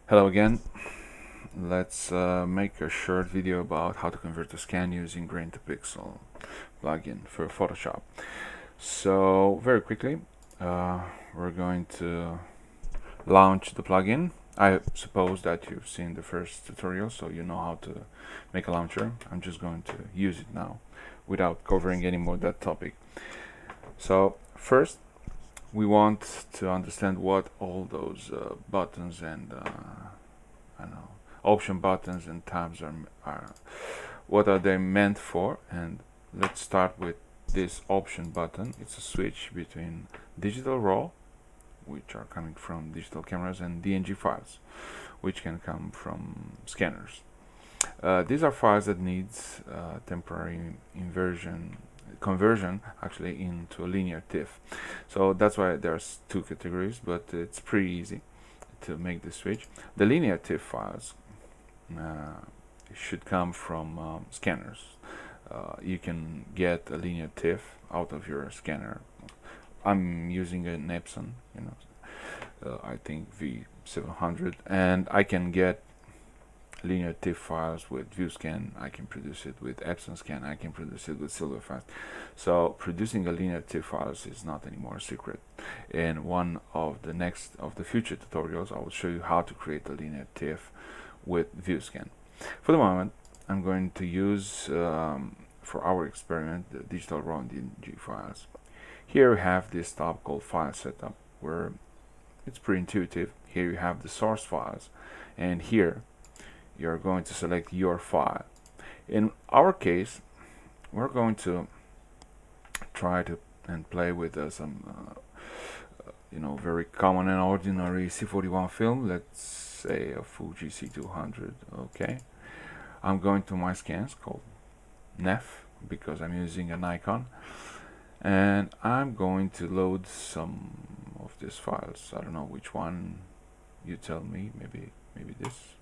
Hello again. Let's make a short video about how to convert a scan using Grain2Pixel plugin for Photoshop. So very quickly, we're going to launch the plugin. I suppose that you've seen the first tutorial, so you know how to make a launcher. I'm just going to use it now without covering any more that topic. So first, we want to understand what all those buttons and I don't know, option buttons and tabs are what are they meant for. And let's start with this option button. It's a switch between digital raw, which are coming from digital cameras, and DNG files, which can come from scanners. These are files that needs temporary conversion actually into a linear TIFF. So that's why there's two categories, but it's pretty easy to make the switch. The linear TIFF files should come from scanners. You can get a linear TIFF out of your scanner. I'm using an Epson, I think V700, and I can get linear TIFF files with ViewScan. I can produce it with Epson Scan. I can produce it with Silverfast. So producing a linear TIFF files is not anymore a secret. In one of the future tutorials, I will show you how to create a linear TIFF with ViewScan. For the moment, I'm going to use for our experiment the digital raw and DNG files. Here we have this tab called File Setup, where it's pretty intuitive. Here you have the source files, and here you're going to select your file. In our case, we're going to try to and play with some very common and ordinary C41 film. Let's say a Fuji C200. Okay, I'm going to my scans called NEF because I'm using a Nikon, and I'm going to load some of these files. I don't know which one, you tell me. Maybe this.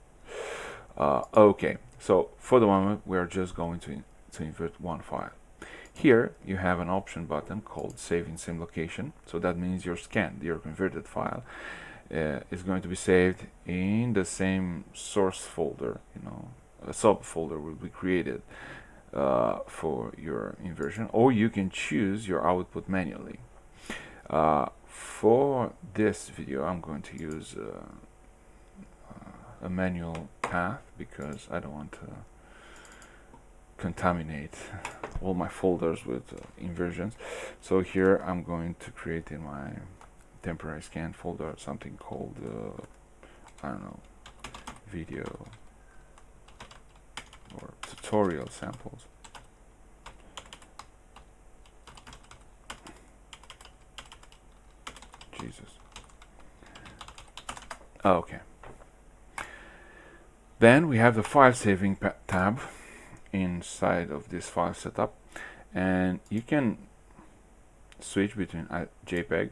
Okay, so for the moment we're just going to invert one file. Here you have an option button called Save in Same Location. So that means your converted file is going to be saved in the same source folder. A subfolder will be created for your inversion, or you can choose your output manually. For this video, I'm going to use a manual path because I don't want to contaminate all my folders with inversions. So here I'm going to create in my temporary scan folder something called I don't know, video or tutorial samples. Jesus. Okay. Then we have the file saving tab inside of this file setup, and you can switch between JPEG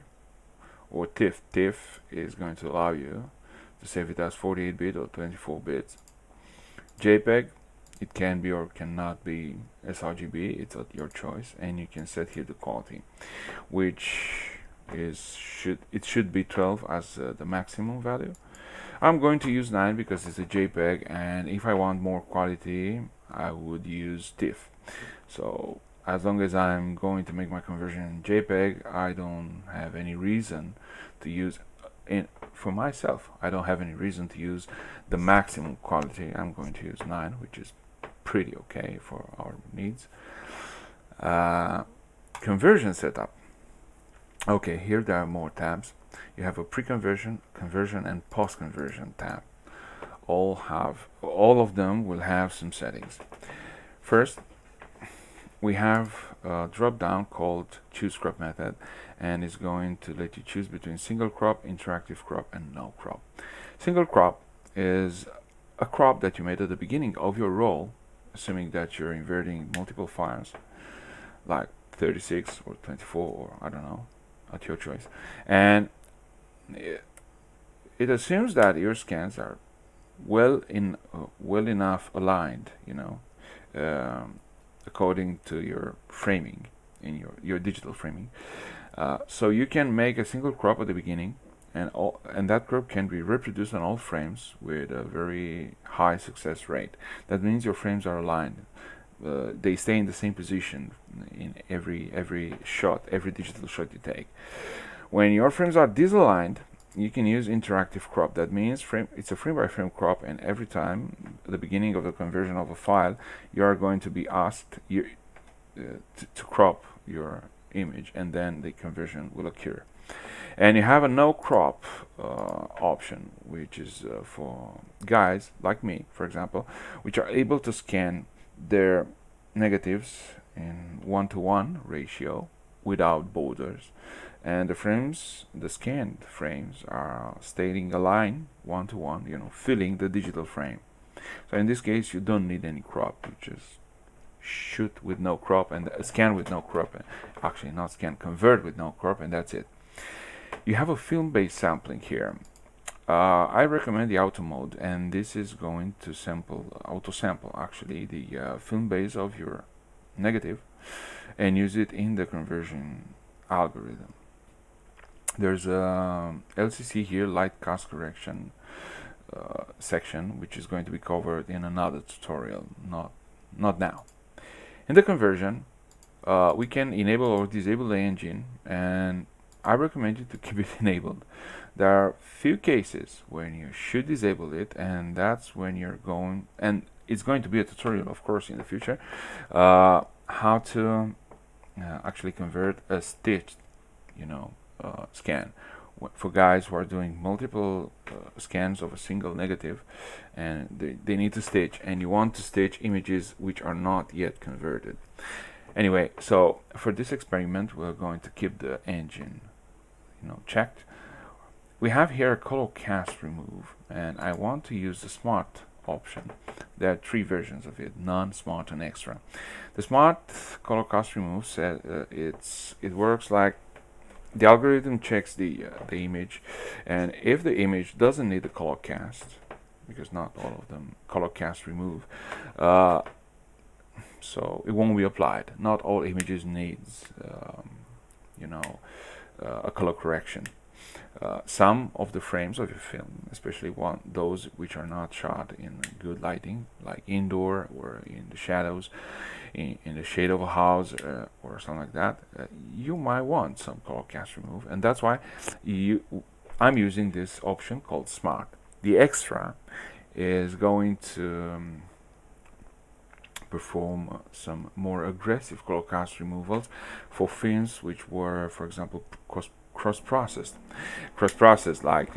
or TIFF. TIFF is going to allow you to save it as 48-bit or 24 bits. JPEG, it can be or cannot be sRGB. It's at your choice, and you can set here the quality, which should be 12 as the maximum value. I'm going to use 9 because it's a JPEG, and if I want more quality I would use TIFF. So as long as I'm going to make my conversion in JPEG, I don't have any reason to use for myself. I don't have any reason to use the maximum quality. I'm going to use 9, which is pretty okay for our needs. Conversion setup. Okay, here there are more tabs. You have a pre-conversion, conversion, and post-conversion tab. All of them will have some settings. First, we have a drop-down called Choose Crop Method, and it's going to let you choose between single crop, interactive crop, and no crop. Single crop is a crop that you made at the beginning of your roll, assuming that you're inverting multiple files, like 36 or 24 or I don't know, at your choice. And it assumes that your scans are well enough aligned, according to your framing in your digital framing. So you can make a single crop at the beginning and that curve can be reproduced on all frames with a very high success rate. That means your frames are aligned. They stay in the same position in every shot, every digital shot you take. When your frames are disaligned, you can use interactive crop. That means it's a frame by frame crop, and every time at the beginning of the conversion of a file, you are going to be asked to crop your image, and then the conversion will occur. And you have a no crop option, which is for guys like me, for example, which are able to scan their negatives in 1:1 ratio without borders, and the scanned frames are staying aligned 1:1, filling the digital frame. So in this case, you don't need any crop. You just shoot with no crop and scan with no crop. Actually, not scan, convert with no crop, and that's it. You have a film-based sampling here. I recommend the auto mode, and this is going to auto sample actually the film base of your negative and use it in the conversion algorithm. There's a LCC here, light cast correction section, which is going to be covered in another tutorial, not now. In the conversion, we can enable or disable the engine, and I recommend you to keep it enabled. There are few cases when you should disable it, and that's when you're going, and it's going to be a tutorial, of course, in the future, how to actually convert a stitched, scan. For guys who are doing multiple scans of a single negative, and they need to stitch, and you want to stitch images which are not yet converted. Anyway, so for this experiment, we're going to keep the engine, checked. We have here a color cast remove, and I want to use the smart option. There are three versions of it: non, smart, and extra. The smart color cast remove says it works like the algorithm checks the image, and if the image doesn't need the color cast, because not all of them color cast remove, so it won't be applied. Not all images needs a color correction. Some of the frames of your film, especially those which are not shot in good lighting, like indoor or in the shadows, in the shade of a house or something like that, you might want some color cast remove, and that's why I'm using this option called Smart. The extra is going to perform some more aggressive color cast removals for films which were, for example, cross-processed like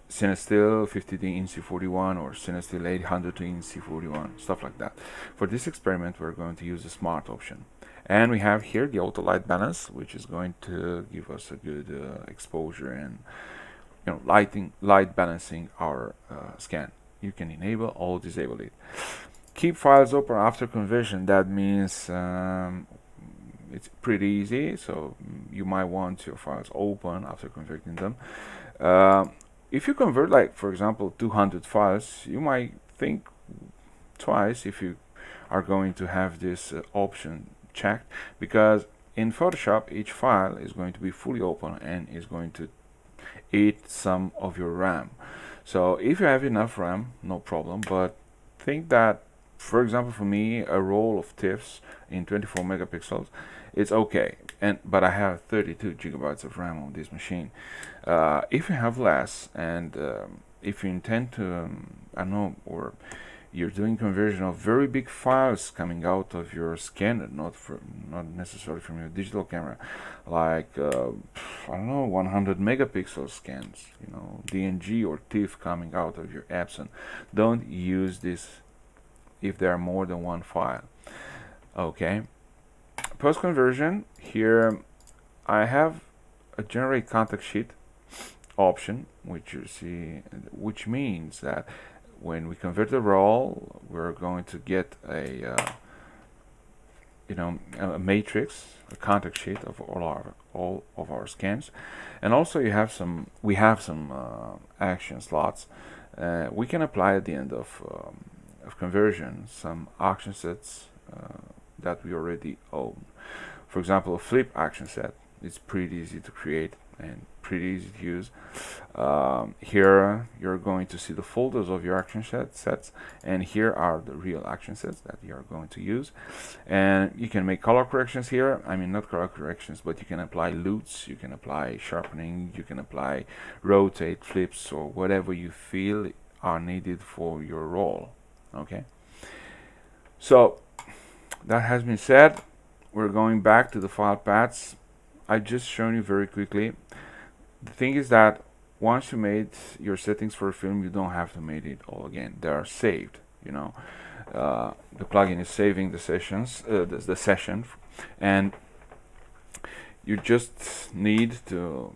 Cinestill 50D in C41 or Cinestill 800 in C41, stuff like that. For this experiment, we're going to use the smart option, and we have here the auto light balance, which is going to give us a good exposure and light balancing our scan. You can enable or disable it. Keep files open after conversion. That means it's pretty easy, so you might want your files open after converting them. If you convert, like, for example, 200 files, you might think twice if you are going to have this option checked, because in Photoshop each file is going to be fully open and is going to eat some of your RAM. So if you have enough RAM, no problem, but think that, for example, for me, a roll of TIFFs in 24 megapixels, it's okay, but I have 32 gigabytes of RAM on this machine. If you have less, and if you intend to, I don't know, or you're doing conversion of very big files coming out of your scanner, not necessarily from your digital camera, like I don't know, 100 megapixel scans, DNG or TIFF coming out of your Epson. Don't use this if there are more than one file. Okay. Post conversion, here I have a generate contact sheet option, which means that when we convert the roll, we're going to get a matrix, a contact sheet of all of our scans, and also we have some action slots. We can apply at the end of conversion some action sets that we already own. For example, a flip action set. It's pretty easy to create. and pretty easy to use. Here you're going to see the folders of your action sets, and here are the real action sets that you are going to use. And you can make color corrections here. I mean, not color corrections, but you can apply loots, you can apply sharpening, you can apply rotate, flips, or whatever you feel are needed for your role. Okay, so that has been said. We're going back to the file paths. I just shown you very quickly. The thing is that once you made your settings for a film, you don't have to make it all again. They are saved. You know, the plugin is saving the sessions, the session, and you just need to,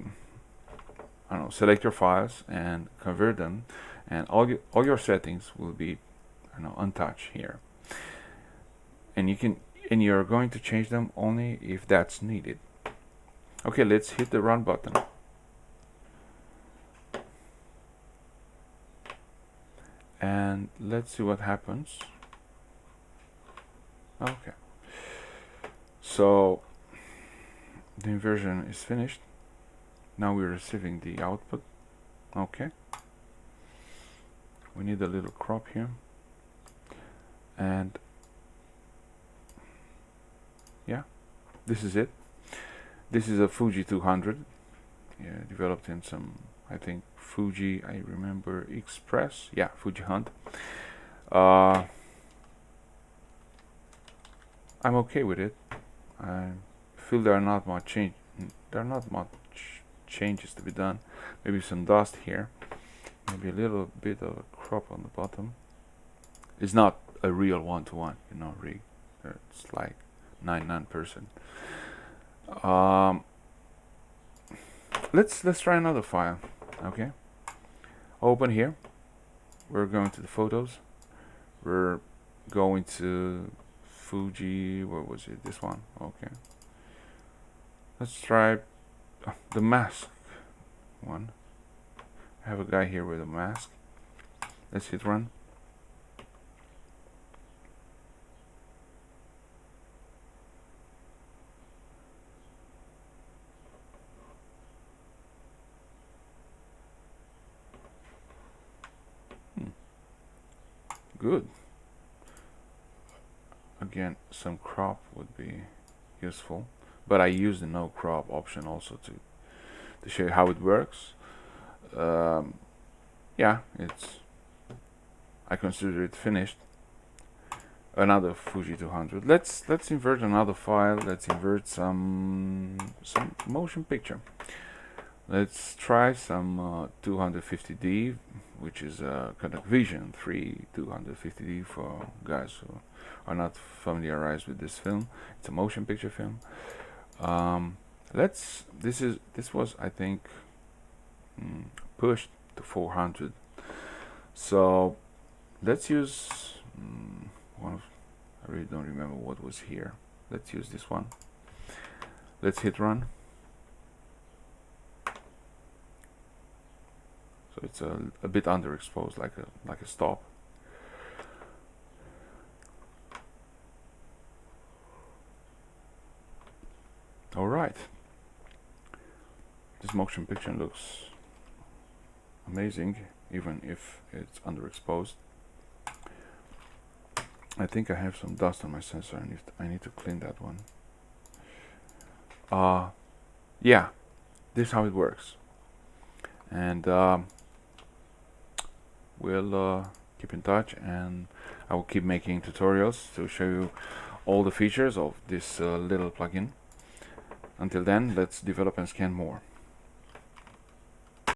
I don't know, select your files and convert them, and all your settings will be, I know, untouched here. And you're going to change them only if that's needed. Okay, let's hit the run button. And let's see what happens. Okay, so the inversion is finished. Now we're receiving the output. Okay, we need a little crop here, and yeah, this is it. This is a Fuji 200, developed in some, I think, Fuji, I remember, Express, yeah, Fuji Hunt. I'm okay with it. I feel there are not much changes to be done. Maybe some dust here, maybe a little bit of a crop on the bottom. It's not a real one-to-one, you know, rig. It's like 99%. Let's try another file. Okay, open here. We're going to the photos. We're going to Fuji. What was it? This one. Okay. Let's try the mask one. I have a guy here with a mask. Let's hit run. Good. Again, some crop would be useful, but I use the no crop option also to show you how it works. Yeah, I consider it finished. Another Fuji 200. Let's invert another file. Let's invert some motion picture. Let's try some 250D, which is kind of Vision 3 250D for guys who are not familiarized with this film. It's a motion picture film. This was, I think, pushed to 400. So let's use one of, I really don't remember what was here. Let's use this one. Let's hit run. So it's a bit underexposed, like a stop. All right. This motion picture looks amazing, even if it's underexposed. I think I have some dust on my sensor. I need to clean that one. Yeah, this is how it works. And we'll keep in touch, and I will keep making tutorials to show you all the features of this little plugin. Until then, let's develop and scan more.